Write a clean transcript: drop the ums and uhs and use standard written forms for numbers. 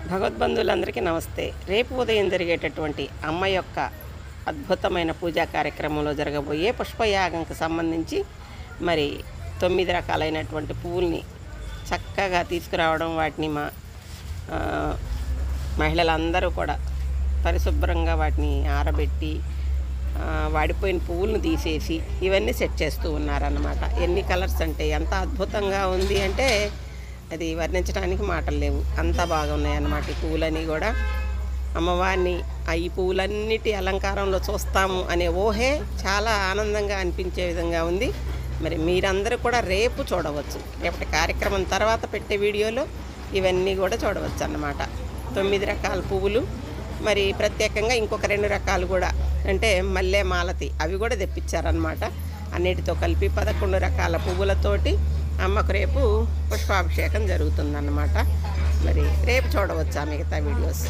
భగవద్బంధువులందరికీ నమస్తే. రేపు ఉదయం జరిగేటటువంటి అమ్మ యొక్క అద్భుతమైన పూజా కార్యక్రమంలో జరగబోయే పుష్పయాగంకి సంబంధించి మరి 9 రకాలైనటువంటి పువ్వుల్ని చక్కగా తీసుకురావడం, వాటిని మహిళలందరూ కూడా పరిశుభ్రంగా వాటిని ఆరబెట్టి వాడిపోయిన పువ్వులను తీసేసి ఇవన్నీ సెట్ చేస్తూ ఉన్నారన్నమాట. ఎన్ని కలర్స్ అంటే ఎంత అద్భుతంగా ఉంది అంటే అది వర్ణించడానికి మాటలు లేవు, అంత బాగున్నాయి అన్నమాట. ఈ పువ్వులని కూడా అమ్మవారిని ఈ పువ్వులన్నిటి అలంకారంలో చూస్తాము అనే ఊహే చాలా ఆనందంగా అనిపించే విధంగా ఉంది. మరి మీరందరూ కూడా రేపు చూడవచ్చు, రేపటి కార్యక్రమం తర్వాత పెట్టే వీడియోలో ఇవన్నీ కూడా చూడవచ్చు అన్నమాట. 9 రకాల పువ్వులు, మరి ప్రత్యేకంగా ఇంకొక 2 రకాలు కూడా అంటే మల్లె మాలతి అవి కూడా తెప్పించారనమాట. అన్నిటితో కలిపి 11 రకాల పువ్వులతోటి అమ్మకు రేపు పుష్పాభిషేకం జరుగుతుందన్నమాట. మరి రేపు చూడవచ్చా మిగతా వీడియోస్.